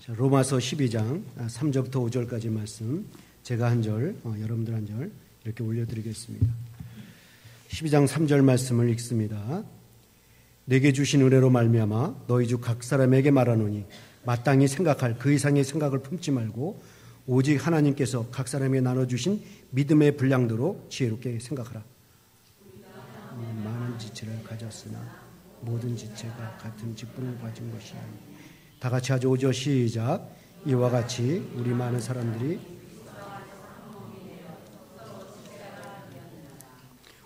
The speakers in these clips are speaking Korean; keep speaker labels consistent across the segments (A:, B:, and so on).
A: 로마서 12장 3절부터 5절까지 말씀 제가 한 절, 여러분들 한 절 이렇게 올려드리겠습니다. 12장 3절 말씀을 읽습니다. 내게 주신 은혜로 말미암아 너희 주 각 사람에게 말하노니 마땅히 생각할 그 이상의 생각을 품지 말고 오직 하나님께서 각 사람에게 나눠주신 믿음의 분량대로 지혜롭게 생각하라. 많은 지체를 가졌으나 모든 지체가 같은 직분을 가진 것이 아니니 다 같이 하죠. 5절 시작. 이와 같이 우리 많은 사람들이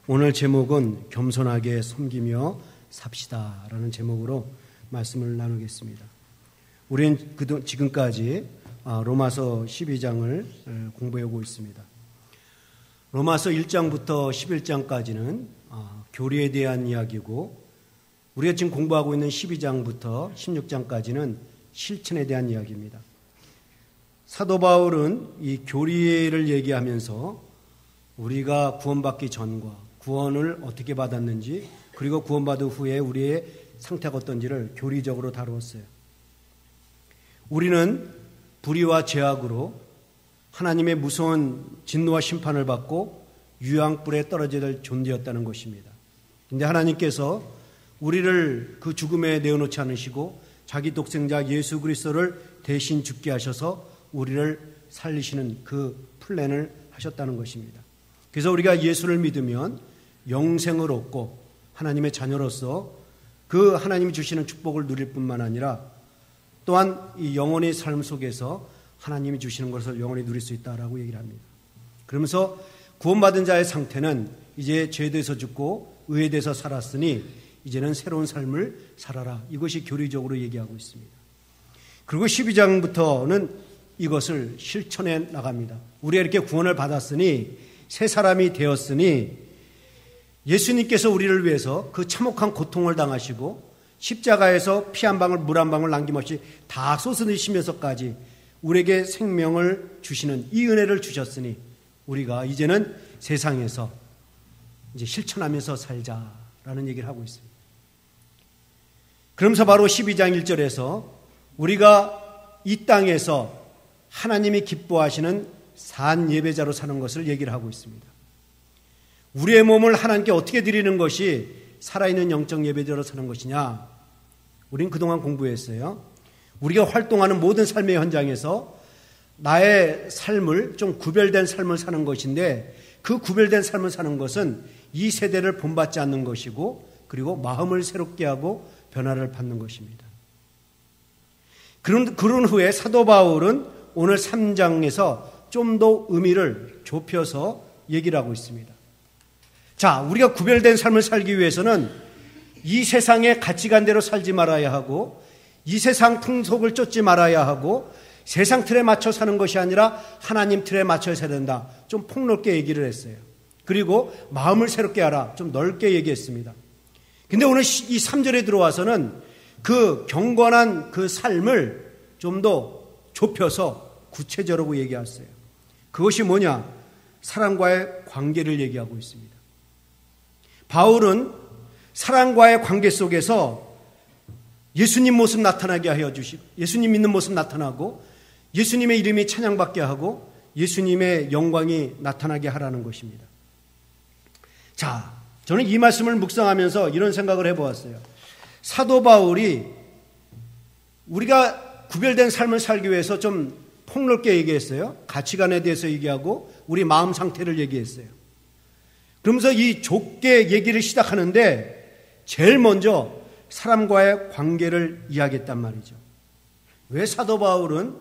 A: 오늘 제목은 겸손하게 섬기며 삽시다 라는 제목으로 말씀을 나누겠습니다. 우리는 지금까지 로마서 12장을 공부해오고 있습니다. 로마서 1장부터 11장까지는 교리에 대한 이야기고 우리가 지금 공부하고 있는 12장부터 16장까지는 실천에 대한 이야기입니다. 사도 바울은 이 교리를 얘기하면서 우리가 구원받기 전과 구원을 어떻게 받았는지 그리고 구원받은 후에 우리의 상태가 어떤지를 교리적으로 다루었어요. 우리는 불의와 죄악으로 하나님의 무서운 진노와 심판을 받고 유황불에 떨어져야 될 존재였다는 것입니다. 그런데 하나님께서 우리를 그 죽음에 내어놓지 않으시고 자기 독생자 예수 그리스도를 대신 죽게 하셔서 우리를 살리시는 그 플랜을 하셨다는 것입니다. 그래서 우리가 예수를 믿으면 영생을 얻고 하나님의 자녀로서 그 하나님이 주시는 축복을 누릴 뿐만 아니라 또한 이 영혼의 삶 속에서 하나님이 주시는 것을 영원히 누릴 수 있다라고 얘기를 합니다. 그러면서 구원받은 자의 상태는 이제 죄에 대해서 죽고 의에 대해서 살았으니 이제는 새로운 삶을 살아라. 이것이 교리적으로 얘기하고 있습니다. 그리고 12장부터는 이것을 실천해 나갑니다. 우리가 이렇게 구원을 받았으니 새 사람이 되었으니 예수님께서 우리를 위해서 그 참혹한 고통을 당하시고 십자가에서 피 한 방울 물 한 방울 남김없이 다 쏟으시면서까지 우리에게 생명을 주시는 이 은혜를 주셨으니 우리가 이제는 세상에서 이제 실천하면서 살자라는 얘기를 하고 있습니다. 그러면서 바로 12장 1절에서 우리가 이 땅에서 하나님이 기뻐하시는 산 예배자로 사는 것을 얘기를 하고 있습니다. 우리의 몸을 하나님께 어떻게 드리는 것이 살아있는 영적 예배자로 사는 것이냐? 우린 그동안 공부했어요. 우리가 활동하는 모든 삶의 현장에서 나의 삶을 좀 구별된 삶을 사는 것인데 그 구별된 삶을 사는 것은 이 세대를 본받지 않는 것이고 그리고 마음을 새롭게 하고 변화를 받는 것입니다. 그런 후에 사도 바울은 오늘 3장에서 좀 더 의미를 좁혀서 얘기를 하고 있습니다. 자, 우리가 구별된 삶을 살기 위해서는 이 세상의 가치관대로 살지 말아야 하고 이 세상 풍속을 쫓지 말아야 하고 세상 틀에 맞춰 사는 것이 아니라 하나님 틀에 맞춰 살아야 된다. 좀 폭넓게 얘기를 했어요. 그리고 마음을 새롭게 하라. 좀 넓게 얘기했습니다. 근데 오늘 이 3절에 들어와서는 그 경건한 그 삶을 좀 더 좁혀서 구체적으로 얘기했어요. 그것이 뭐냐? 사랑과의 관계를 얘기하고 있습니다. 바울은 사랑과의 관계 속에서 예수님 모습 나타나게 하여 주시고 예수님 믿는 모습 나타나고 예수님의 이름이 찬양받게 하고 예수님의 영광이 나타나게 하라는 것입니다. 자, 저는 이 말씀을 묵상하면서 이런 생각을 해보았어요. 사도 바울이 우리가 구별된 삶을 살기 위해서 좀 폭넓게 얘기했어요. 가치관에 대해서 얘기하고 우리 마음 상태를 얘기했어요. 그러면서 이 좁게 얘기를 시작하는데 제일 먼저 사람과의 관계를 이야기했단 말이죠. 왜 사도 바울은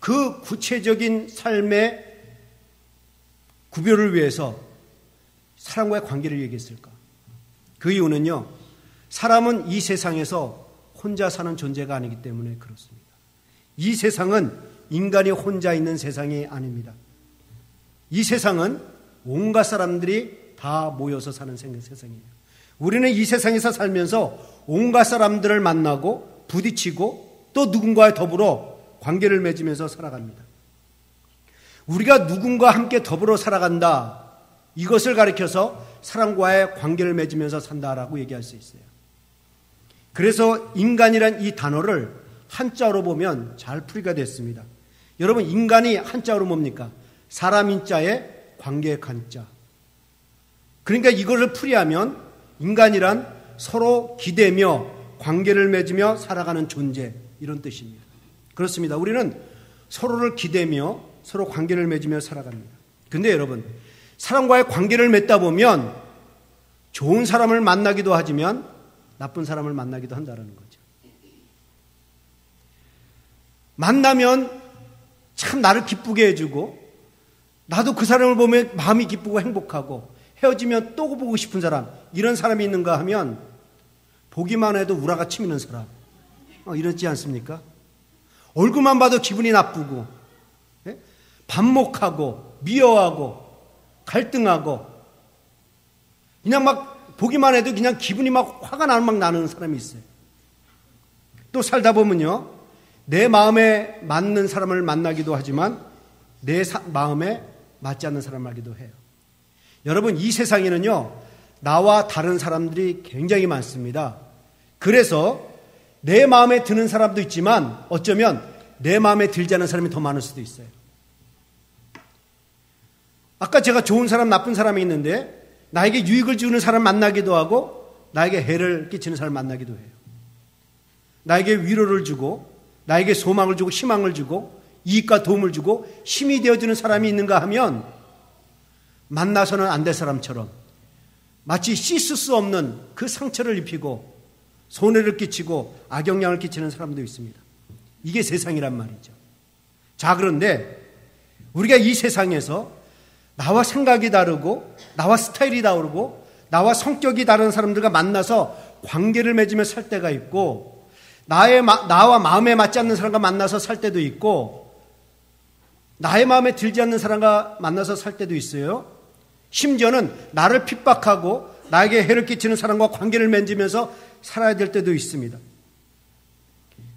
A: 그 구체적인 삶의 구별을 위해서 사람과의 관계를 얘기했을까? 그 이유는요, 사람은 이 세상에서 혼자 사는 존재가 아니기 때문에 그렇습니다. 이 세상은 인간이 혼자 있는 세상이 아닙니다. 이 세상은 온갖 사람들이 다 모여서 사는 세상이에요. 우리는 이 세상에서 살면서 온갖 사람들을 만나고 부딪히고 또 누군가와 더불어 관계를 맺으면서 살아갑니다. 우리가 누군가 함께 더불어 살아간다. 이것을 가리켜서 사람과의 관계를 맺으면서 산다라고 얘기할 수 있어요. 그래서 인간이란 이 단어를 한자로 보면 잘 풀이가 됐습니다. 여러분, 인간이 한자로 뭡니까? 사람 인자에 관계 간자. 그러니까 이것을 풀이하면 인간이란 서로 기대며 관계를 맺으며 살아가는 존재, 이런 뜻입니다. 그렇습니다. 우리는 서로를 기대며 서로 관계를 맺으며 살아갑니다. 근데 여러분, 사람과의 관계를 맺다 보면 좋은 사람을 만나기도 하지만 나쁜 사람을 만나기도 한다는 거죠. 만나면 참 나를 기쁘게 해주고 나도 그 사람을 보면 마음이 기쁘고 행복하고, 헤어지면 또 보고 싶은 사람, 이런 사람이 있는가 하면 보기만 해도 우라가 치미는 사람, 이렇지 않습니까? 얼굴만 봐도 기분이 나쁘고, 반목하고 미워하고 갈등하고, 그냥 막 보기만 해도 그냥 기분이 막 화가 나는 사람이 있어요. 또 살다 보면요, 내 마음에 맞는 사람을 만나기도 하지만 내 마음에 맞지 않는 사람을 알기도 해요. 여러분, 이 세상에는요, 나와 다른 사람들이 굉장히 많습니다. 그래서 내 마음에 드는 사람도 있지만 어쩌면 내 마음에 들지 않는 사람이 더 많을 수도 있어요. 아까 제가 좋은 사람, 나쁜 사람이 있는데 나에게 유익을 주는 사람 만나기도 하고 나에게 해를 끼치는 사람 만나기도 해요. 나에게 위로를 주고 나에게 소망을 주고 희망을 주고 이익과 도움을 주고 힘이 되어주는 사람이 있는가 하면 만나서는 안 될 사람처럼 마치 씻을 수 없는 그 상처를 입히고 손해를 끼치고 악영향을 끼치는 사람도 있습니다. 이게 세상이란 말이죠. 자, 그런데 우리가 이 세상에서 나와 생각이 다르고 나와 스타일이 다르고 나와 성격이 다른 사람들과 만나서 관계를 맺으며 살 때가 있고, 나와 마음에 맞지 않는 사람과 만나서 살 때도 있고, 나의 마음에 들지 않는 사람과 만나서 살 때도 있어요. 심지어는 나를 핍박하고 나에게 해를 끼치는 사람과 관계를 맺으면서 살아야 될 때도 있습니다.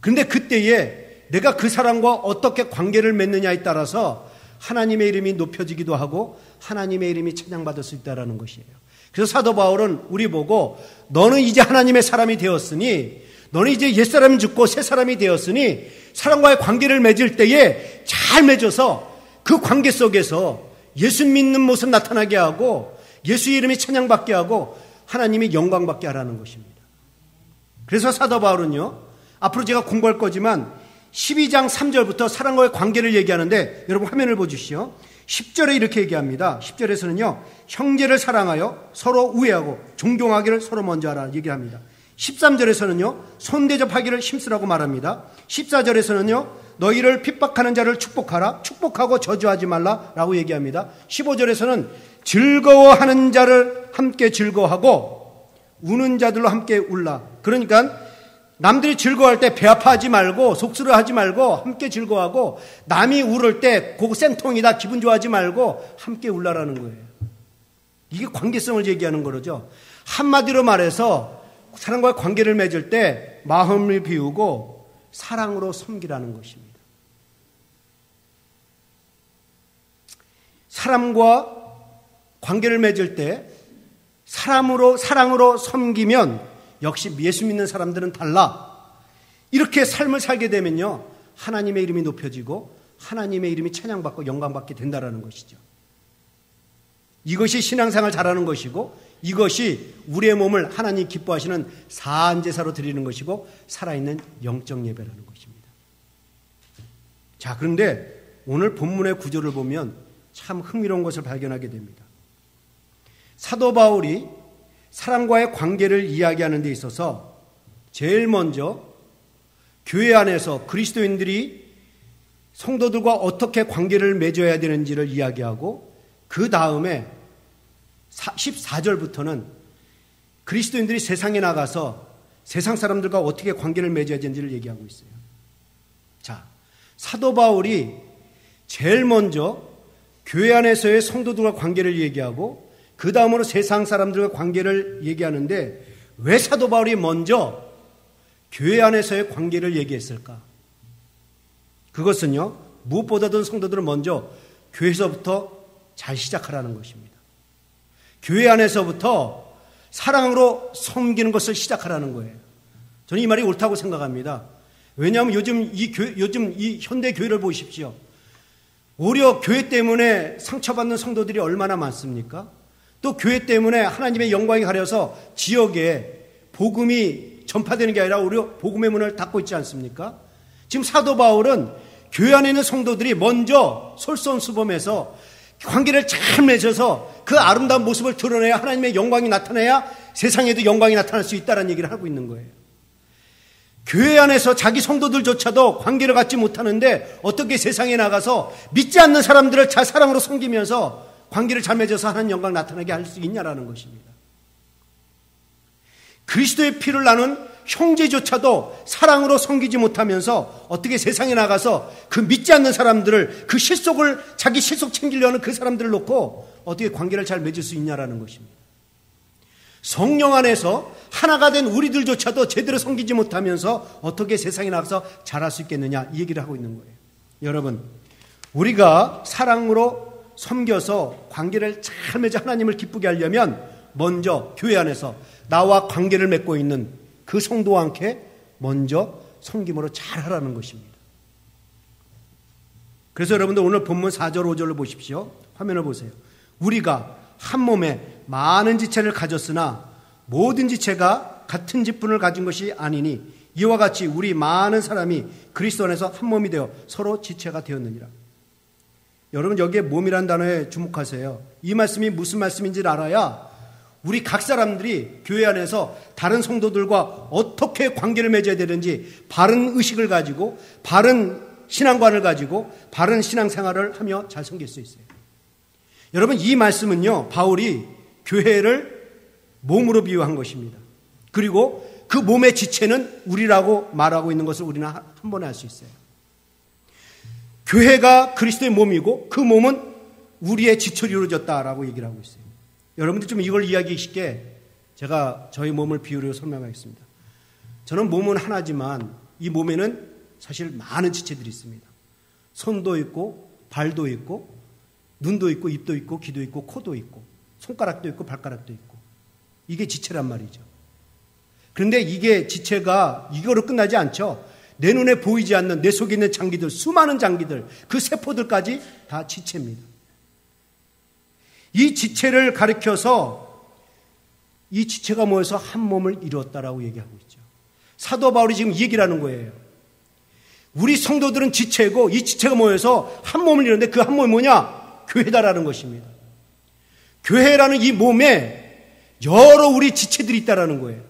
A: 그런데 그때에 내가 그 사람과 어떻게 관계를 맺느냐에 따라서 하나님의 이름이 높여지기도 하고 하나님의 이름이 찬양받을 수 있다는 것이에요. 그래서 사도 바울은 우리 보고 너는 이제 하나님의 사람이 되었으니, 너는 이제 옛사람이 죽고 새사람이 되었으니 사람과의 관계를 맺을 때에 잘 맺어서 그 관계 속에서 예수 믿는 모습 나타나게 하고 예수의 이름이 찬양받게 하고 하나님이 영광받게 하라는 것입니다. 그래서 사도 바울은요, 앞으로 제가 공부할 거지만 12장 3절부터 사람과의 관계를 얘기하는데, 여러분 화면을 보십시오. 10절에 이렇게 얘기합니다. 10절에서는요, 형제를 사랑하여 서로 우애하고 존경하기를 서로 먼저 하라 얘기합니다. 13절에서는요, 손대접하기를 힘쓰라고 말합니다. 14절에서는요, 너희를 핍박하는 자를 축복하라, 축복하고 저주하지 말라라고 얘기합니다. 15절에서는 즐거워하는 자를 함께 즐거워하고 우는 자들로 함께 울라. 그러니까 남들이 즐거워할 때 배 아파하지 말고 속쓰러하지 말고 함께 즐거워하고, 남이 울을 때 그거 쌩통이다 기분 좋아하지 말고 함께 울라라는 거예요. 이게 관계성을 얘기하는 거죠. 한마디로 말해서 사람과의 관계를 맺을 때 마음을 비우고 사랑으로 섬기라는 것입니다. 사람과 관계를 맺을 때 사랑으로 섬기면 역시 예수 믿는 사람들은 달라. 이렇게 삶을 살게 되면요, 하나님의 이름이 높여지고 하나님의 이름이 찬양받고 영광받게 된다는 것이죠. 이것이 신앙생활 잘하는 것이고, 이것이 우리의 몸을 하나님 기뻐하시는 사안제사로 드리는 것이고 살아있는 영적 예배라는 것입니다. 자, 그런데 오늘 본문의 구조를 보면 참 흥미로운 것을 발견하게 됩니다. 사도 바울이 사람과의 관계를 이야기하는 데 있어서 제일 먼저 교회 안에서 그리스도인들이 성도들과 어떻게 관계를 맺어야 되는지를 이야기하고, 그 다음에 14절부터는 그리스도인들이 세상에 나가서 세상 사람들과 어떻게 관계를 맺어야 되는지를 얘기하고 있어요. 자, 사도 바울이 제일 먼저 교회 안에서의 성도들과 관계를 얘기하고 그 다음으로 세상 사람들과 관계를 얘기하는데, 왜 사도 바울이 먼저 교회 안에서의 관계를 얘기했을까? 그것은요, 무엇보다도 성도들은 먼저 교회에서부터 잘 시작하라는 것입니다. 교회 안에서부터 사랑으로 섬기는 것을 시작하라는 거예요. 저는 이 말이 옳다고 생각합니다. 왜냐하면 요즘 이 현대 교회를 보십시오. 오히려 교회 때문에 상처받는 성도들이 얼마나 많습니까? 또 교회 때문에 하나님의 영광이 가려서 지역에 복음이 전파되는 게 아니라 오히려 복음의 문을 닫고 있지 않습니까? 지금 사도 바울은 교회 안에 있는 성도들이 먼저 솔선수범해서 관계를 잘 맺어서 그 아름다운 모습을 드러내야 하나님의 영광이 나타나야 세상에도 영광이 나타날 수 있다는 얘기를 하고 있는 거예요. 교회 안에서 자기 성도들조차도 관계를 갖지 못하는데 어떻게 세상에 나가서 믿지 않는 사람들을 잘 사랑으로 섬기면서 관계를 잘 맺어서 하나님 영광 나타나게 할 수 있냐라는 것입니다. 그리스도의 피를 나눈 형제조차도 사랑으로 섬기지 못하면서 어떻게 세상에 나가서 그 믿지 않는 사람들을 그 실속을 자기 실속 챙기려는 그 사람들을 놓고 어떻게 관계를 잘 맺을 수 있냐라는 것입니다. 성령 안에서 하나가 된 우리들조차도 제대로 섬기지 못하면서 어떻게 세상에 나가서 잘할 수 있겠느냐 이 얘기를 하고 있는 거예요. 여러분, 우리가 사랑으로 섬겨서 관계를 잘 맺어 하나님을 기쁘게 하려면 먼저 교회 안에서 나와 관계를 맺고 있는 그 성도와 함께 먼저 섬김으로 잘하라는 것입니다. 그래서 여러분들 오늘 본문 4절 5절을 보십시오. 화면을 보세요. 우리가 한 몸에 많은 지체를 가졌으나 모든 지체가 같은 직분을 가진 것이 아니니 이와 같이 우리 많은 사람이 그리스도 안에서 한 몸이 되어 서로 지체가 되었느니라. 여러분 여기에 몸이란 단어에 주목하세요. 이 말씀이 무슨 말씀인지를 알아야 우리 각 사람들이 교회 안에서 다른 성도들과 어떻게 관계를 맺어야 되는지 바른 의식을 가지고 바른 신앙관을 가지고 바른 신앙생활을 하며 잘 섬길 수 있어요. 여러분 이 말씀은요 바울이 교회를 몸으로 비유한 것입니다. 그리고 그 몸의 지체는 우리라고 말하고 있는 것을 우리는 한 번에 알 수 있어요. 교회가 그리스도의 몸이고 그 몸은 우리의 지체로 이루어졌다라고 얘기를 하고 있어요. 여러분들 좀 이걸 이해하기 쉽게 제가 저희 몸을 비유로 설명하겠습니다. 저는 몸은 하나지만 이 몸에는 사실 많은 지체들이 있습니다. 손도 있고 발도 있고 눈도 있고 입도 있고 귀도 있고 코도 있고 손가락도 있고 발가락도 있고 이게 지체란 말이죠. 그런데 이게 지체가 이거로 끝나지 않죠. 내 눈에 보이지 않는 내 속에 있는 장기들, 수많은 장기들, 그 세포들까지 다 지체입니다. 이 지체를 가리켜서 이 지체가 모여서 한 몸을 이루었다라고 얘기하고 있죠. 사도 바울이 지금 이 얘기를 하는 거예요. 우리 성도들은 지체고 이 지체가 모여서 한 몸을 이루는데 그 한 몸이 뭐냐? 교회다라는 것입니다. 교회라는 이 몸에 여러 우리 지체들이 있다라는 거예요.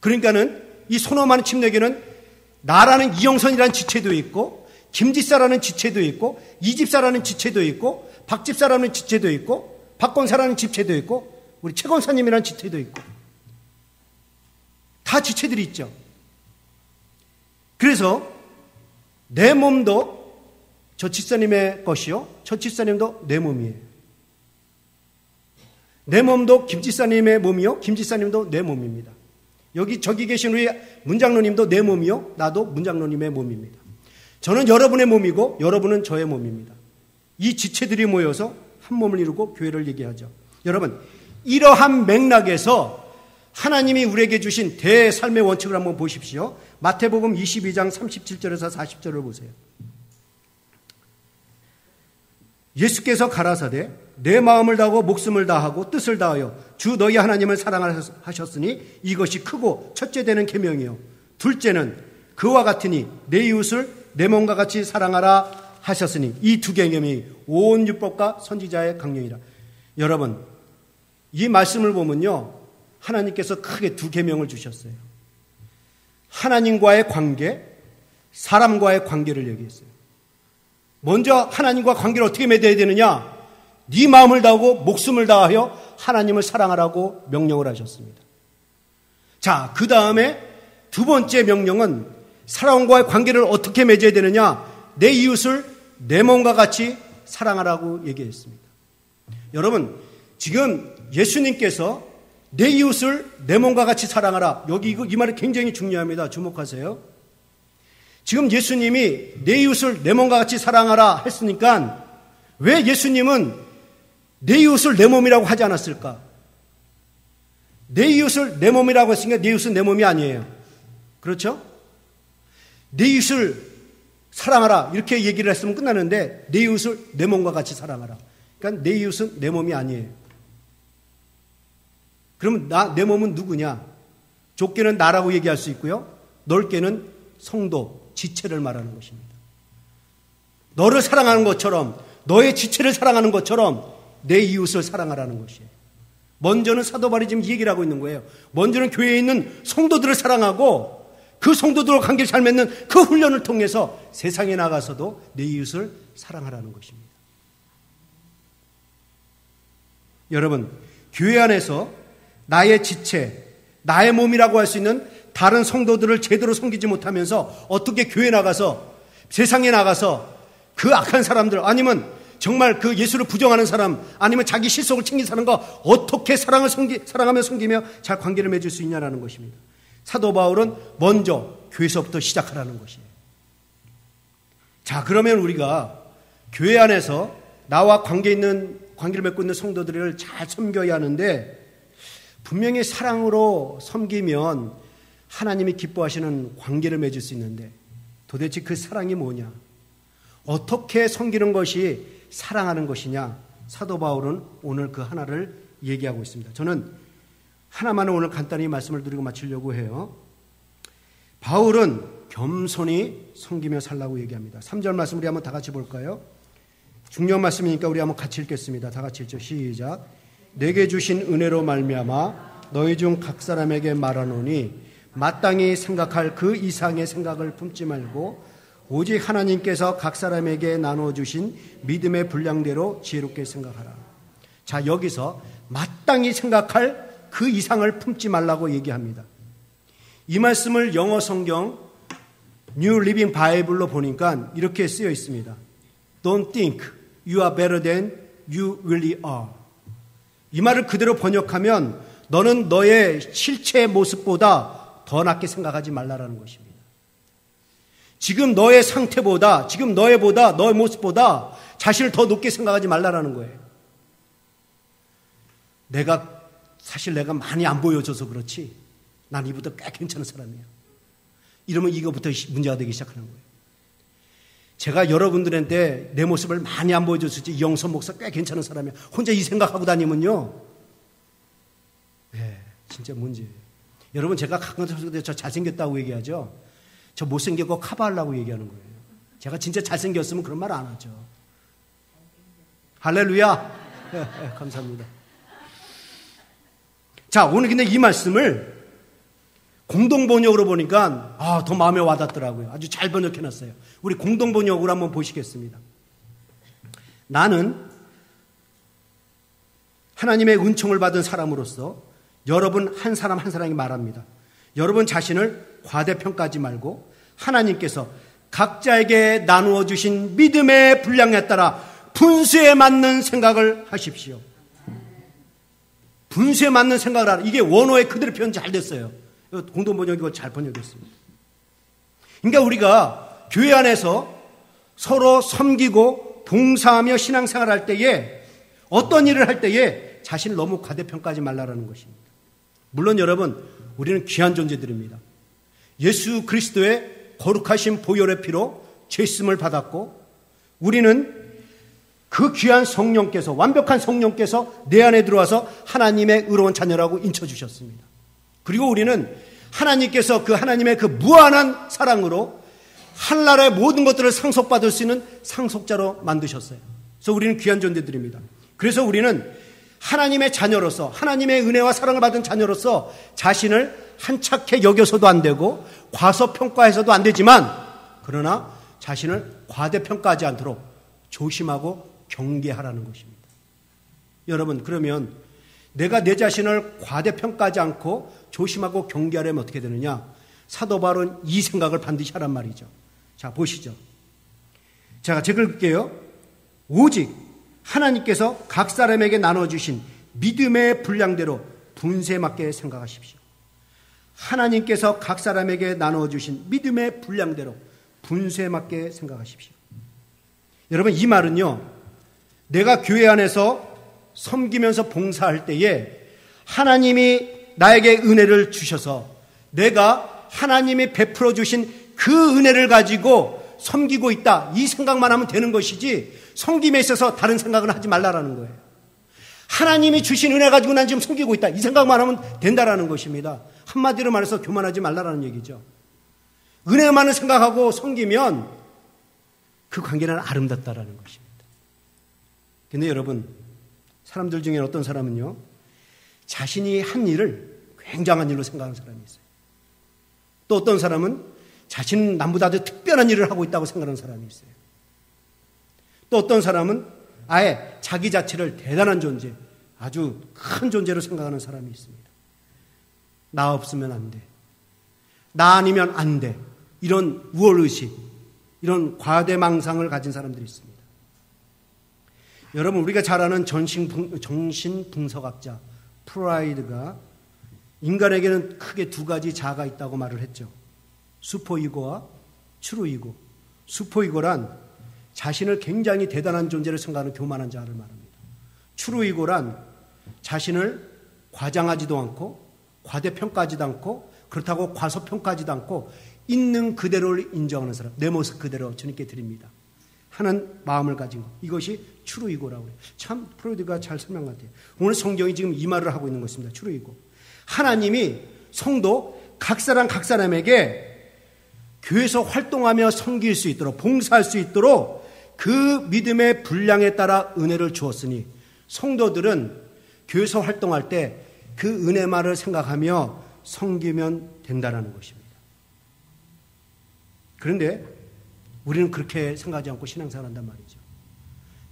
A: 그러니까는 이 소노마는 침례교는 나라는 이영선이라는 지체도 있고 김집사라는 지체도 있고 이집사라는 지체도 있고 박집사라는 지체도 있고 박권사라는 지체도 있고 우리 최권사님이라는 지체도 있고 다 지체들이 있죠. 그래서 내 몸도 저 집사님의 것이요 저 집사님도 내 몸이에요. 내 몸도 김집사님의 몸이요 김집사님도 내 몸입니다. 저기 계신 우리 문장로님도 내 몸이요 나도 문장로님의 몸입니다. 저는 여러분의 몸이고 여러분은 저의 몸입니다. 이 지체들이 모여서 한 몸을 이루고 교회를 얘기하죠. 여러분 이러한 맥락에서 하나님이 우리에게 주신 대삶의 원칙을 한번 보십시오. 마태복음 22장 37절에서 40절을 보세요. 예수께서 가라사대 내 마음을 다하고 목숨을 다하고 뜻을 다하여 주 너희 하나님을 사랑하셨으니 이것이 크고 첫째 되는 계명이요 둘째는 그와 같으니 내 이웃을 내 몸과 같이 사랑하라 하셨으니 이 두 계명이 온 율법과 선지자의 강령이라. 여러분 이 말씀을 보면요 하나님께서 크게 두 계명을 주셨어요. 하나님과의 관계, 사람과의 관계를 얘기했어요. 먼저 하나님과 관계를 어떻게 맺어야 되느냐? 네 마음을 다하고 목숨을 다하여 하나님을 사랑하라고 명령을 하셨습니다. 자, 그 다음에 두 번째 명령은 사람과의 관계를 어떻게 맺어야 되느냐? 내 이웃을 내 몸과 같이 사랑하라고 얘기했습니다. 여러분, 지금 예수님께서 내 이웃을 내 몸과 같이 사랑하라. 여기 이 말이 굉장히 중요합니다. 주목하세요. 지금 예수님이 내 이웃을 내 몸과 같이 사랑하라 했으니까 왜 예수님은 내 이웃을 내 몸이라고 하지 않았을까? 내 이웃을 내 몸이라고 했으니까 내 이웃은 내 몸이 아니에요. 그렇죠? 내 이웃을 사랑하라 이렇게 얘기를 했으면 끝나는데 내 이웃을 내 몸과 같이 사랑하라. 그러니까 내 이웃은 내 몸이 아니에요. 그러면 내 몸은 누구냐? 좁게는 나라고 얘기할 수 있고요. 넓게는 성도, 지체를 말하는 것입니다. 너를 사랑하는 것처럼, 너의 지체를 사랑하는 것처럼 내 이웃을 사랑하라는 것이에요. 먼저는 사도 바울이 지금 얘기를 하고 있는 거예요. 먼저는 교회에 있는 성도들을 사랑하고 그 성도들과 관계를 잘 맺는 그 훈련을 통해서 세상에 나가서도 내 이웃을 사랑하라는 것입니다. 여러분, 교회 안에서 나의 지체, 나의 몸이라고 할 수 있는 다른 성도들을 제대로 섬기지 못하면서 어떻게 교회에 나가서 세상에 나가서 그 악한 사람들 아니면 정말 그 예수를 부정하는 사람 아니면 자기 실속을 챙긴 사람과 어떻게 사랑하며 섬기며 잘 관계를 맺을 수 있냐라는 것입니다. 사도 바울은 먼저 교회에서부터 시작하라는 것이에요. 자, 그러면 우리가 교회 안에서 나와 관계를 맺고 있는 성도들을 잘 섬겨야 하는데 분명히 사랑으로 섬기면 하나님이 기뻐하시는 관계를 맺을 수 있는데 도대체 그 사랑이 뭐냐? 어떻게 섬기는 것이 사랑하는 것이냐? 사도 바울은 오늘 그 하나를 얘기하고 있습니다. 저는 하나만을 오늘 간단히 말씀을 드리고 마치려고 해요. 바울은 겸손히 섬기며 살라고 얘기합니다. 3절 말씀 우리 한번 다 같이 볼까요? 중요한 말씀이니까 우리 한번 같이 읽겠습니다. 다 같이 읽죠. 시작. 내게 주신 은혜로 말미암아 너희 중 각 사람에게 말하노니 마땅히 생각할 그 이상의 생각을 품지 말고 오직 하나님께서 각 사람에게 나눠주신 믿음의 분량대로 지혜롭게 생각하라. 자, 여기서 마땅히 생각할 그 이상을 품지 말라고 얘기합니다. 이 말씀을 영어 성경 New Living Bible로 보니까 이렇게 쓰여 있습니다. Don't think you are better than you really are. 이 말을 그대로 번역하면 너는 너의 실체의 모습보다 더 낫게 생각하지 말라라는 것입니다. 지금 너의 상태보다, 지금 너의 모습보다 자신을 더 높게 생각하지 말라라는 거예요. 사실 내가 많이 안 보여줘서 그렇지. 난 이보다 꽤 괜찮은 사람이야. 이러면 이거부터 문제가 되기 시작하는 거예요. 제가 여러분들한테 내 모습을 많이 안 보여줬을지 이영선 목사 꽤 괜찮은 사람이야. 혼자 이 생각하고 다니면요. 네, 진짜 문제예요. 여러분 제가 가끔 저 잘생겼다고 얘기하죠. 저 못생겼고 커버하려고 얘기하는 거예요. 제가 진짜 잘생겼으면 그런 말 안 하죠. 할렐루야. 네, 감사합니다. 자, 오늘 근데 이 말씀을 공동번역으로 보니까 더 마음에 와닿더라고요. 아주 잘 번역해놨어요. 우리 공동번역으로 한번 보시겠습니다. 나는 하나님의 은총을 받은 사람으로서 여러분 한 사람 한 사람이 말합니다. 여러분 자신을 과대평가하지 말고 하나님께서 각자에게 나누어 주신 믿음의 분량에 따라 분수에 맞는 생각을 하십시오. 분수에 맞는 생각을 하라. 이게 원어의 그대로 표현 잘 됐어요. 공동번역이고 잘 번역했습니다. 그러니까 우리가 교회 안에서 서로 섬기고 봉사하며 신앙생활을 할 때에 어떤 일을 할 때에 자신을 너무 과대평가하지 말라라는 것입니다. 물론 여러분 우리는 귀한 존재들입니다. 예수 그리스도의 거룩하신 보혈의 피로 죄심을 받았고 우리는 그 귀한 성령께서 완벽한 성령께서 내 안에 들어와서 하나님의 의로운 자녀라고 인쳐주셨습니다. 그리고 우리는 하나님께서 그 하나님의 그 무한한 사랑으로 한나라의 모든 것들을 상속받을 수 있는 상속자로 만드셨어요. 그래서 우리는 귀한 존재들입니다. 그래서 우리는 하나님의 자녀로서 하나님의 은혜와 사랑을 받은 자녀로서 자신을 한착해 여겨서도 안 되고 과소평가해서도 안 되지만 그러나 자신을 과대평가하지 않도록 조심하고 경계하라는 것입니다. 여러분 그러면 내가 내 자신을 과대평가하지 않고 조심하고 경계하려면 어떻게 되느냐? 사도 바울은 이 생각을 반드시 하란 말이죠. 자 보시죠. 제가 읽을게요. 오직 하나님께서 각 사람에게 나눠주신 믿음의 분량대로 분수에 맞게 생각하십시오. 하나님께서 각 사람에게 나눠주신 믿음의 분량대로 분수에 맞게 생각하십시오. 여러분 이 말은요. 내가 교회 안에서 섬기면서 봉사할 때에 하나님이 나에게 은혜를 주셔서 내가 하나님이 베풀어 주신 그 은혜를 가지고 섬기고 있다, 이 생각만 하면 되는 것이지 섬김에 있어서 다른 생각은 하지 말라라는 거예요. 하나님이 주신 은혜 가지고 난 지금 섬기고 있다, 이 생각만 하면 된다라는 것입니다. 한마디로 말해서 교만하지 말라라는 얘기죠. 은혜만을 생각하고 섬기면 그 관계는 아름답다라는 것입니다. 근데 여러분, 사람들 중에 어떤 사람은요, 자신이 한 일을 굉장한 일로 생각하는 사람이 있어요. 또 어떤 사람은 자신은 남보다 더 특별한 일을 하고 있다고 생각하는 사람이 있어요. 또 어떤 사람은 아예 자기 자체를 대단한 존재, 아주 큰 존재로 생각하는 사람이 있습니다. 나 없으면 안 돼, 나 아니면 안 돼, 이런 우월의식, 이런 과대망상을 가진 사람들이 있습니다. 여러분, 우리가 잘 아는 정신분석학자 프라이드가 인간에게는 크게 두 가지 자아가 있다고 말을 했죠. 슈퍼이고와 트루이고. 슈퍼이고란 자신을 굉장히 대단한 존재로 생각하는 교만한 자를 말합니다. 트루이고란 자신을 과장하지도 않고 과대평가하지도 않고 그렇다고 과소평가하지도 않고 있는 그대로를 인정하는 사람, 내 모습 그대로 주님께 드립니다 하는 마음을 가진 것, 이것이 트루이고라고 해요. 참 프로이드가 잘 설명한 것 같아요. 오늘 성경이 지금 이 말을 하고 있는 것입니다. 트루이고. 하나님이 성도 각 사람에게 교회에서 활동하며 섬길 수 있도록, 봉사할 수 있도록 그 믿음의 분량에 따라 은혜를 주었으니 성도들은 교회에서 활동할 때 그 은혜만을 생각하며 섬기면 된다는 것입니다. 그런데 우리는 그렇게 생각하지 않고 신앙생활을 한단 말이죠.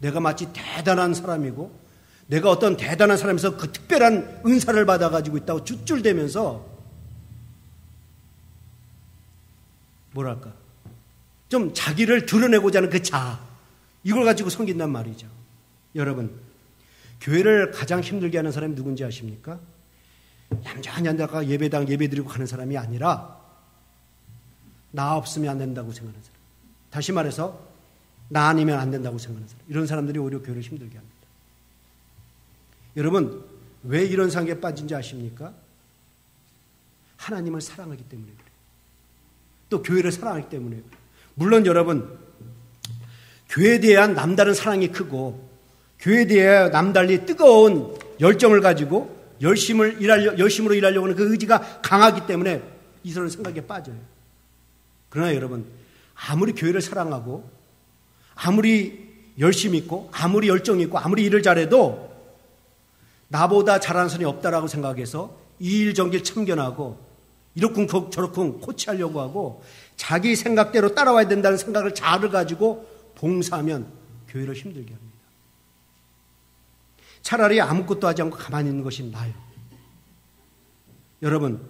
A: 내가 마치 대단한 사람이고 내가 어떤 대단한 사람에서 그 특별한 은사를 받아가지고 있다고 쭈쭐대면서 뭐랄까 좀 자기를 드러내고자 하는 그 자아, 이걸 가지고 섬긴단 말이죠. 여러분, 교회를 가장 힘들게 하는 사람이 누군지 아십니까? 얌전히 앉아가 예배당 예배드리고 가는 사람이 아니라 나 없으면 안 된다고 생각하는 사람, 다시 말해서 나 아니면 안 된다고 생각하는 사람, 이런 사람들이 오히려 교회를 힘들게 합니다. 여러분, 왜 이런 상황에 빠진지 아십니까? 하나님을 사랑하기 때문에 그래요. 또 교회를 사랑하기 때문에 그래요. 물론 여러분, 교회에 대한 남다른 사랑이 크고 교회에 대해 남달리 뜨거운 열정을 가지고 열심으로 일하려고 하는 그 의지가 강하기 때문에 이런 생각에 빠져요. 그러나 여러분, 아무리 교회를 사랑하고 아무리 열심히 있고 아무리 열정이 있고 아무리 일을 잘해도 나보다 잘하는 사람이 없다라고 생각해서 이 일 저일 참견하고 이렇군 저렇군 코치하려고 하고 자기 생각대로 따라와야 된다는 생각을 자아를 가지고 봉사하면 교회를 힘들게 합니다. 차라리 아무것도 하지 않고 가만히 있는 것이 나아요. 여러분,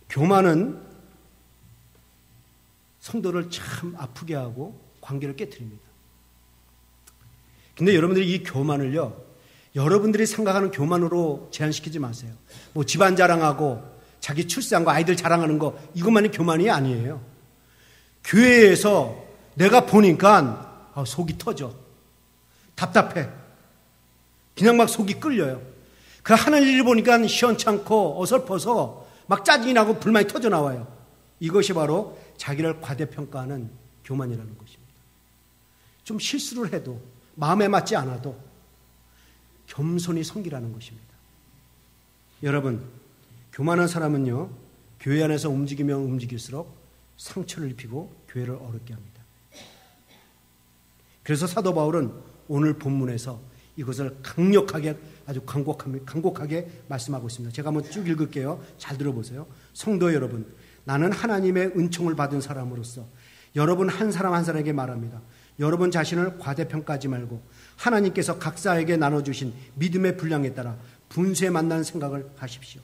A: 교만은 성도를 참 아프게 하고 관계를 깨트립니다. 근데 여러분들이 이 교만을요, 여러분들이 생각하는 교만으로 제한시키지 마세요. 뭐 집안 자랑하고 자기 출세한 거, 아이들 자랑하는 거, 이것만이 교만이 아니에요. 교회에서 내가 보니까 속이 터져. 답답해. 그냥 막 속이 끌려요. 그 하는 일을 보니까 시원찮고 어설퍼서 막 짜증이 나고 불만이 터져 나와요. 이것이 바로 자기를 과대평가하는 교만이라는 것입니다. 좀 실수를 해도 마음에 맞지 않아도 겸손히 섬기라는 것입니다. 여러분, 교만한 사람은요, 교회 안에서 움직이면 움직일수록 상처를 입히고 교회를 어렵게 합니다. 그래서 사도 바울은 오늘 본문에서 이것을 강력하게, 아주 간곡하게 말씀하고 있습니다. 제가 한번 쭉 읽을게요. 잘 들어보세요. 성도 여러분, 나는 하나님의 은총을 받은 사람으로서 여러분 한 사람 한 사람에게 말합니다. 여러분 자신을 과대평가하지 말고 하나님께서 각자에게 나눠주신 믿음의 분량에 따라 분수에 맞는 생각을 하십시오.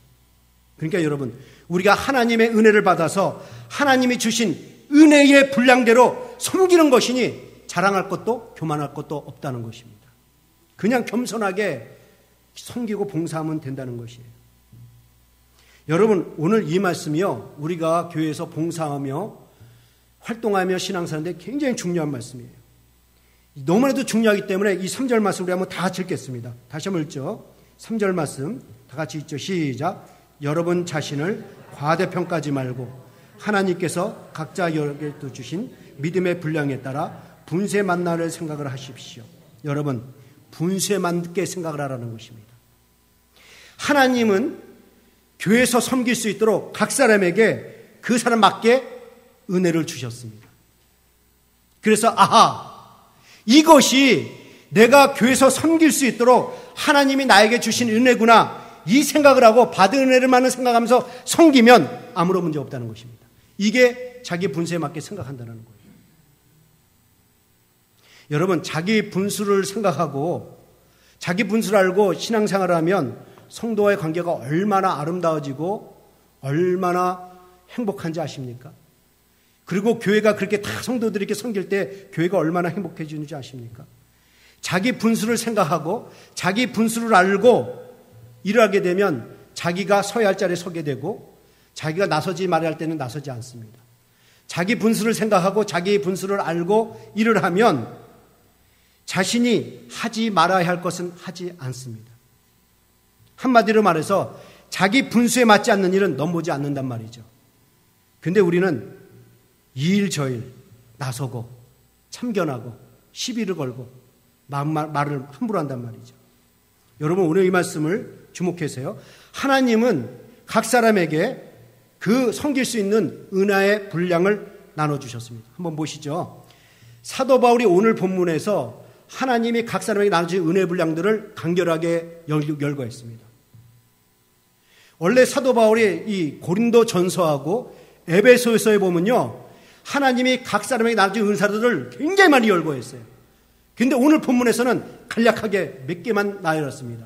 A: 그러니까 여러분, 우리가 하나님의 은혜를 받아서 하나님이 주신 은혜의 분량대로 섬기는 것이니 자랑할 것도 교만할 것도 없다는 것입니다. 그냥 겸손하게 섬기고 봉사하면 된다는 것이에요. 여러분, 오늘 이 말씀이요, 우리가 교회에서 봉사하며 활동하며 신앙사는데 굉장히 중요한 말씀이에요. 너무나도 중요하기 때문에 이 3절 말씀 우리 한번 다 같이 읽겠습니다. 다시 한번 읽죠. 3절 말씀 다 같이 읽죠. 시작. 여러분 자신을 과대평가하지 말고 하나님께서 각자에게 주신 믿음의 분량에 따라 분쇄 만날 생각을 하십시오. 여러분, 분쇄 맞게 생각을 하라는 것입니다. 하나님은 교회에서 섬길 수 있도록 각 사람에게 그 사람 맞게 은혜를 주셨습니다. 그래서 이것이 내가 교회에서 섬길 수 있도록 하나님이 나에게 주신 은혜구나, 이 생각을 하고 받은 은혜를만 생각하면서 섬기면 아무런 문제 없다는 것입니다. 이게 자기 분수에 맞게 생각한다는 거예요. 여러분, 자기 분수를 생각하고 자기 분수를 알고 신앙생활을 하면 성도와의 관계가 얼마나 아름다워지고 얼마나 행복한지 아십니까? 그리고 교회가 그렇게 다 성도들이 이렇게 섬길 때 교회가 얼마나 행복해지는지 아십니까? 자기 분수를 생각하고 자기 분수를 알고 일하게 되면 자기가 서야 할 자리에 서게 되고 자기가 나서지 말아야 할 때는 나서지 않습니다. 자기 분수를 생각하고 자기 분수를 알고 일을 하면 자신이 하지 말아야 할 것은 하지 않습니다. 한마디로 말해서 자기 분수에 맞지 않는 일은 넘보지 않는단 말이죠. 근데 우리는 이 일 저 일 나서고 참견하고 시비를 걸고 말을 함부로 한단 말이죠. 여러분, 오늘 이 말씀을 주목하세요. 하나님은 각 사람에게 그 섬길 수 있는 은혜의 분량을 나눠주셨습니다. 한번 보시죠. 사도 바울이 오늘 본문에서 하나님이 각 사람에게 나눠주신 은혜의 분량들을 간결하게 열거했습니다. 원래 사도 바울이 이 고린도 전서하고 에베소서에 보면요, 하나님이 각 사람에게 나눠준 은사들을 굉장히 많이 열거했어요. 그런데 오늘 본문에서는 간략하게 몇 개만 나열했습니다.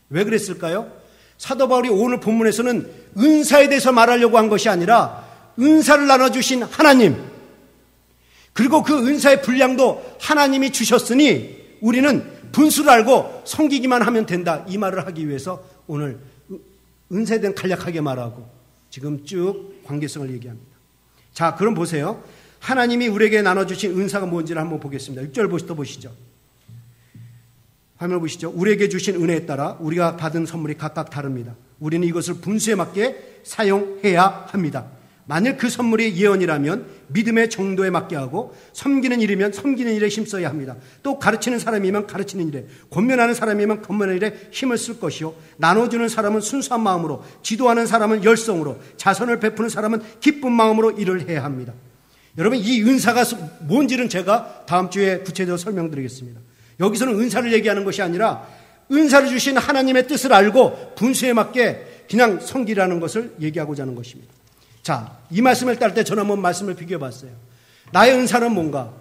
A: 왜 그랬을까요? 사도 바울이 오늘 본문에서는 은사에 대해서 말하려고 한 것이 아니라 은사를 나눠주신 하나님, 그리고 그 은사의 분량도 하나님이 주셨으니 우리는 분수를 알고 섬기기만 하면 된다, 이 말을 하기 위해서 오늘 은사에 대한 간략하게 말하고 지금 쭉 관계성을 얘기합니다. 자, 그럼 보세요. 하나님이 우리에게 나눠주신 은사가 뭔지를 한번 보겠습니다. 6절부터 보시죠. 화면을 보시죠. 우리에게 주신 은혜에 따라 우리가 받은 선물이 각각 다릅니다. 우리는 이것을 분수에 맞게 사용해야 합니다. 만일 그 선물이 예언이라면 믿음의 정도에 맞게 하고, 섬기는 일이면 섬기는 일에 힘써야 합니다. 또 가르치는 사람이면 가르치는 일에, 권면하는 사람이면 권면하는 일에 힘을 쓸 것이요, 나눠주는 사람은 순수한 마음으로, 지도하는 사람은 열성으로, 자선을 베푸는 사람은 기쁜 마음으로 일을 해야 합니다. 여러분, 이 은사가 뭔지는 제가 다음 주에 구체적으로 설명드리겠습니다. 여기서는 은사를 얘기하는 것이 아니라 은사를 주신 하나님의 뜻을 알고 분수에 맞게 그냥 섬기라는 것을 얘기하고자 하는 것입니다. 자, 이 말씀을 딸 때 저는 한번 말씀을 비교해 봤어요. 나의 은사는 뭔가?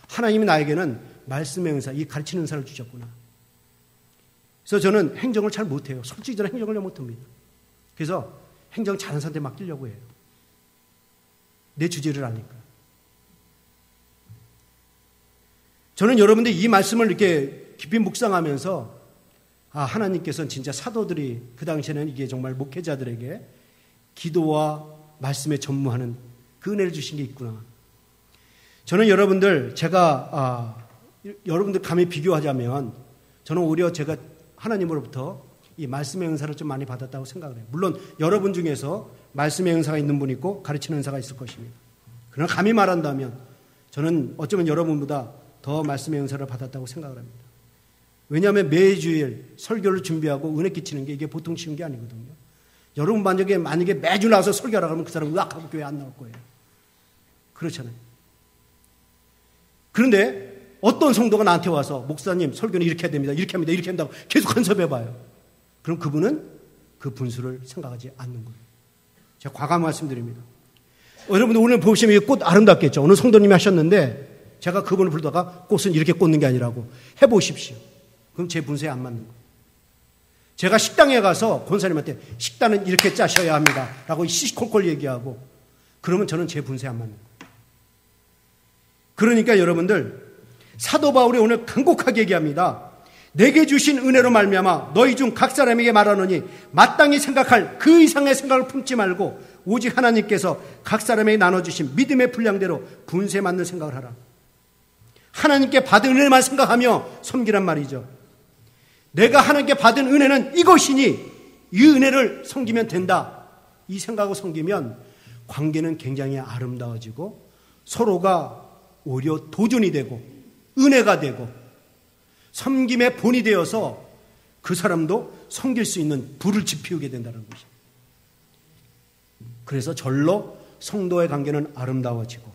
A: 하나님이 나에게는 말씀의 은사, 이 가르치는 은사를 주셨구나. 그래서 저는 행정을 잘 못해요. 솔직히 저는 행정을 잘 못합니다. 그래서 행정 잘하는 사람한테 맡기려고 해요. 내 주제를 아니까. 저는 여러분들 이 말씀을 이렇게 깊이 묵상하면서 하나님께서는 진짜 사도들이 그 당시에는 이게 정말 목회자들에게 기도와 말씀에 전무하는 그 은혜를 주신 게 있구나. 저는 여러분들, 제가 여러분들 감히 비교하자면 저는 오히려 제가 하나님으로부터 이 말씀의 은사를 좀 많이 받았다고 생각을 해요. 물론 여러분 중에서 말씀의 은사가 있는 분이 있고 가르치는 은사가 있을 것입니다. 그러나 감히 말한다면 저는 어쩌면 여러분보다 더 말씀의 은사를 받았다고 생각을 합니다. 왜냐하면 매주일 설교를 준비하고 은혜 끼치는 게 이게 보통 쉬운 게 아니거든요. 여러분 만약에 매주 나와서 설교하라 그러면 그 사람 으악하고 교회 안 나올 거예요. 그렇잖아요. 그런데 어떤 성도가 나한테 와서 목사님 설교는 이렇게 해야 됩니다. 이렇게 합니다. 이렇게 한다고 계속 간섭해봐요. 그럼 그분은 그 분수를 생각하지 않는 거예요. 제가 과감 말씀드립니다. 여러분들 오늘 보시면 이 꽃 아름답겠죠. 어느 성도님이 하셨는데 제가 그분을 부르다가 꽃은 이렇게 꽂는 게 아니라고 해보십시오. 그럼 제 분수에 안 맞는 거예요. 제가 식당에 가서 권사님한테 식단은 이렇게 짜셔야 합니다 라고 시시콜콜 얘기하고 그러면 저는 제 분수에 안 맞는 거예요. 그러니까 여러분들, 사도 바울이 오늘 간곡하게 얘기합니다. 내게 주신 은혜로 말미암아 너희 중 각 사람에게 말하노니 마땅히 생각할 그 이상의 생각을 품지 말고 오직 하나님께서 각 사람에게 나눠주신 믿음의 분량대로 분수에 맞는 생각을 하라. 하나님께 받은 은혜만 생각하며 섬기란 말이죠. 내가 하나님께 받은 은혜는 이것이니 이 은혜를 섬기면 된다. 이 생각하고 섬기면 관계는 굉장히 아름다워지고 서로가 오히려 도전이 되고 은혜가 되고 섬김의 본이 되어서 그 사람도 섬길 수 있는 불을 지피우게 된다는 것입니다. 그래서 절로 성도의 관계는 아름다워지고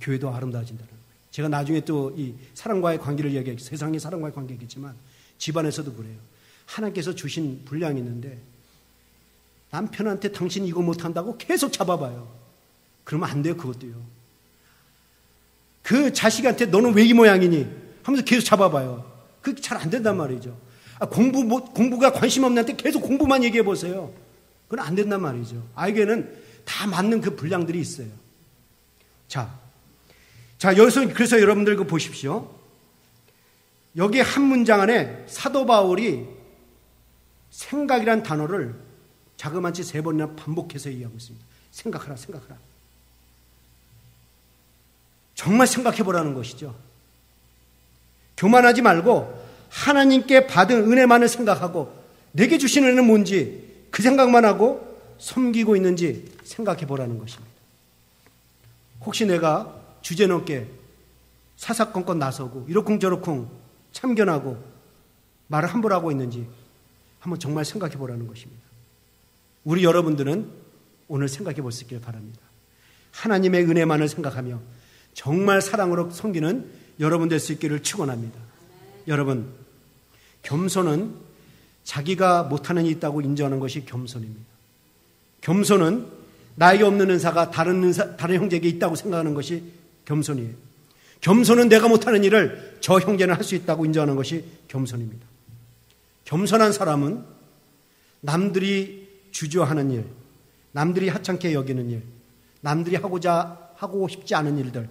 A: 교회도 아름다워진다는 거예요. 제가 나중에 또 이 사랑과의 관계를 이야기하기, 세상의 사랑과의 관계겠지만 집안에서도 그래요. 하나님께서 주신 분량이 있는데 남편한테 당신이 이거 못한다고 계속 잡아봐요. 그러면 안 돼요. 그것도요. 그 자식한테 너는 왜 이 모양이니 하면서 계속 잡아봐요. 그게 잘 안 된단 말이죠. 공부가 관심 없는 한테 계속 공부만 얘기해 보세요. 그건 안 된단 말이죠. 아이에게는 다 맞는 그 분량들이 있어요. 자, 여기서 그래서 여러분들 그 보십시오. 여기 한 문장 안에 사도 바울이 생각이란 단어를 자그마치 3번이나 반복해서 얘기하고 있습니다. 생각하라, 생각하라. 정말 생각해 보라는 것이죠. 교만하지 말고 하나님께 받은 은혜만을 생각하고 내게 주신 은혜는 뭔지 그 생각만 하고 섬기고 있는지 생각해 보라는 것입니다. 혹시 내가 주제넘게 사사건건 나서고 이러쿵저러쿵 참견하고 말을 함부로 하고 있는지 한번 정말 생각해 보라는 것입니다. 우리 여러분들은 오늘 생각해 볼 수 있기를 바랍니다. 하나님의 은혜만을 생각하며 정말 사랑으로 섬기는 여러분 될 수 있기를 축원합니다. 여러분, 겸손은 자기가 못하는 일이 있다고 인정하는 것이 겸손입니다. 겸손은 나에게 없는 은사가 다른 형제에게 있다고 생각하는 것이 겸손이에요. 겸손은 내가 못하는 일을 저 형제는 할 수 있다고 인정하는 것이 겸손입니다. 겸손한 사람은 남들이 주저하는 일, 남들이 하찮게 여기는 일, 남들이 하고 싶지 않은 일들,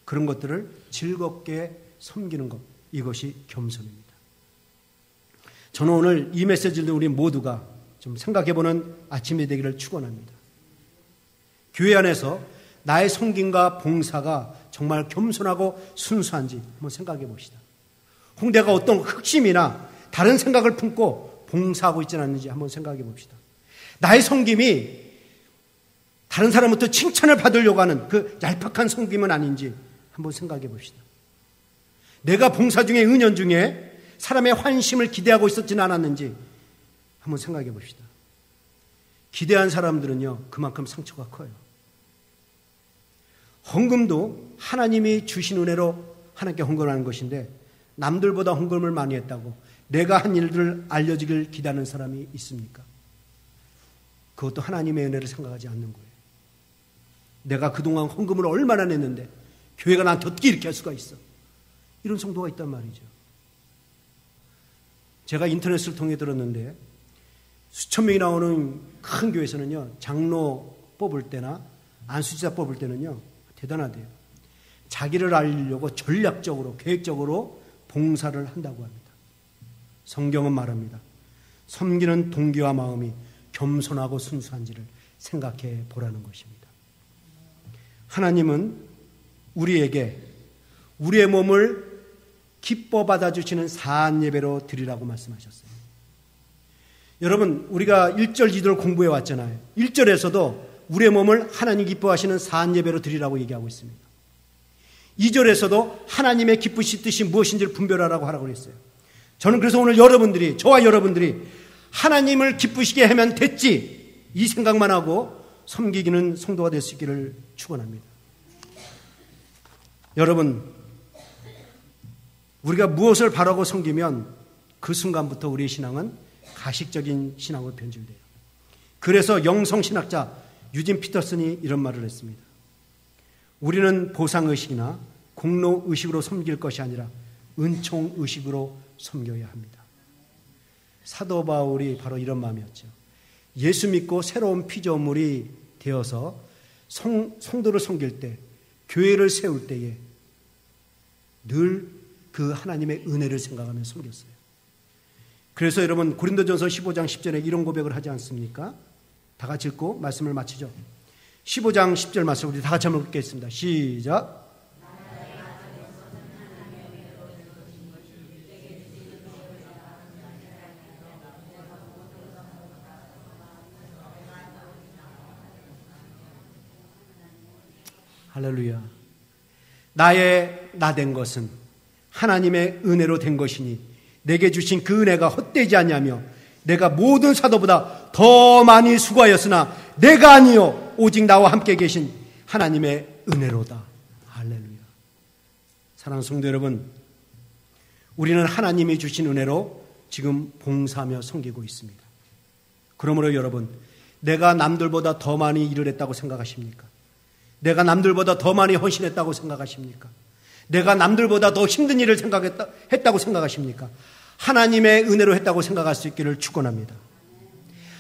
A: 그런 것들을 즐겁게 섬기는 것, 이것이 겸손입니다. 저는 오늘 이 메시지를 우리 모두가 좀 생각해보는 아침이 되기를 축원합니다. 교회 안에서 나의 섬김과 봉사가 정말 겸손하고 순수한지 한번 생각해 봅시다. 혹 내가 어떤 흑심이나 다른 생각을 품고 봉사하고 있지는 않는지 한번 생각해 봅시다. 나의 섬김이 다른 사람부터 칭찬을 받으려고 하는 그 얄팍한 섬김은 아닌지 한번 생각해 봅시다. 내가 봉사 중에 은연 중에 사람의 환심을 기대하고 있었지는 않았는지 한번 생각해 봅시다. 기대한 사람들은요, 그만큼 상처가 커요. 헌금도 하나님이 주신 은혜로 하나님께 헌금하는 것인데 남들보다 헌금을 많이 했다고 내가 한 일들을 알려지길 기대하는 사람이 있습니까? 그것도 하나님의 은혜를 생각하지 않는 거예요. 내가 그동안 헌금을 얼마나 냈는데 교회가 나한테 어떻게 이렇게 할 수가 있어? 이런 성도가 있단 말이죠. 제가 인터넷을 통해 들었는데 수천 명이 나오는 큰 교회에서는요, 장로 뽑을 때나 안수지사 뽑을 때는요, 대단하대요. 자기를 알리려고 전략적으로, 계획적으로 봉사를 한다고 합니다. 성경은 말합니다. 섬기는 동기와 마음이 겸손하고 순수한지를 생각해 보라는 것입니다. 하나님은 우리에게 우리의 몸을 기뻐 받아주시는 사한 예배로 드리라고 말씀하셨어요. 여러분, 우리가 1절, 2절 공부해 왔잖아요. 1절에서도 우리의 몸을 하나님 기뻐하시는 사한 예배로 드리라고 얘기하고 있습니다. 2절에서도 하나님의 기쁘신 뜻이 무엇인지를 분별하라고 하라고 했어요. 저는 그래서 오늘 여러분들이, 저와 여러분들이 하나님을 기쁘시게 하면 됐지, 이 생각만 하고 섬기기는 성도가 될 수 있기를 축원합니다. 여러분, 우리가 무엇을 바라고 섬기면 그 순간부터 우리의 신앙은 가식적인 신앙으로 변질돼요. 그래서 영성신학자 유진 피터슨이 이런 말을 했습니다. 우리는 보상의식이나 공로의식으로 섬길 것이 아니라 은총의식으로 섬겨야 합니다. 사도 바울이 바로 이런 마음이었죠. 예수 믿고 새로운 피조물이 되어서 성도를 섬길 때, 교회를 세울 때에 늘 그 하나님의 은혜를 생각하며 섬겼어요. 그래서 여러분, 고린도전서 15장 10절에 이런 고백을 하지 않습니까? 다 같이 읽고 말씀을 마치죠. 15장 10절 말씀 우리 다 같이 한번 읽겠습니다. 시작. 할렐루야. 나의 나 된 것은 하나님의 은혜로 된 것이니 내게 주신 그 은혜가 헛되지 않냐며 내가 모든 사도보다 더 많이 수고하였으나 내가 아니요 오직 나와 함께 계신 하나님의 은혜로다. 할렐루야. 사랑하는 성도 여러분, 우리는 하나님이 주신 은혜로 지금 봉사하며 섬기고 있습니다. 그러므로 여러분, 내가 남들보다 더 많이 일을 했다고 생각하십니까? 내가 남들보다 더 많이 헌신했다고 생각하십니까? 내가 남들보다 더 힘든 일을 했다고 생각하십니까? 하나님의 은혜로 했다고 생각할 수 있기를 축원합니다.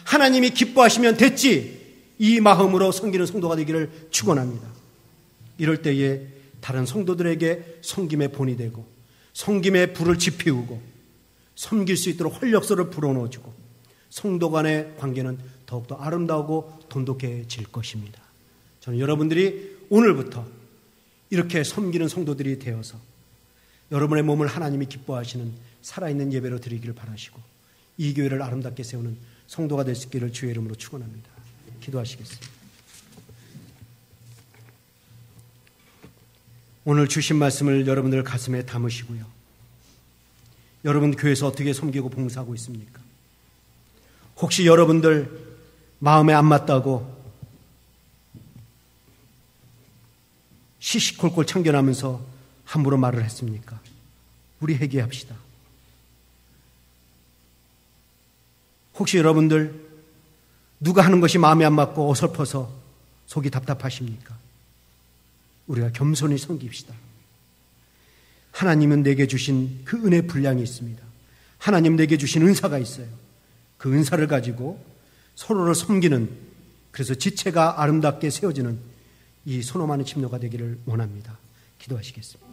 A: 하나님이 기뻐하시면 됐지, 이 마음으로 섬기는 성도가 되기를 축원합니다. 이럴 때에 다른 성도들에게 섬김의 본이 되고 섬김의 불을 지피우고 섬길 수 있도록 활력소를 불어넣어주고 성도 간의 관계는 더욱더 아름다우고 돈독해질 것입니다. 저는 여러분들이 오늘부터 이렇게 섬기는 성도들이 되어서 여러분의 몸을 하나님이 기뻐하시는 살아있는 예배로 드리기를 바라시고 이 교회를 아름답게 세우는 성도가 될 수 있기를 주의 이름으로 축원합니다. 기도하시겠습니다. 오늘 주신 말씀을 여러분들 가슴에 담으시고요. 여러분 교회에서 어떻게 섬기고 봉사하고 있습니까? 혹시 여러분들 마음에 안 맞다고 시시콜콜 참견하면서 함부로 말을 했습니까? 우리 회개합시다. 혹시 여러분들 누가 하는 것이 마음에 안 맞고 어설퍼서 속이 답답하십니까? 우리가 겸손히 섬깁시다. 하나님은 내게 주신 그 은혜 분량이 있습니다. 하나님 내게 주신 은사가 있어요. 그 은사를 가지고 서로를 섬기는, 그래서 지체가 아름답게 세워지는 이 선호 많은 침노가 되기를 원합니다. 기도하시겠습니다.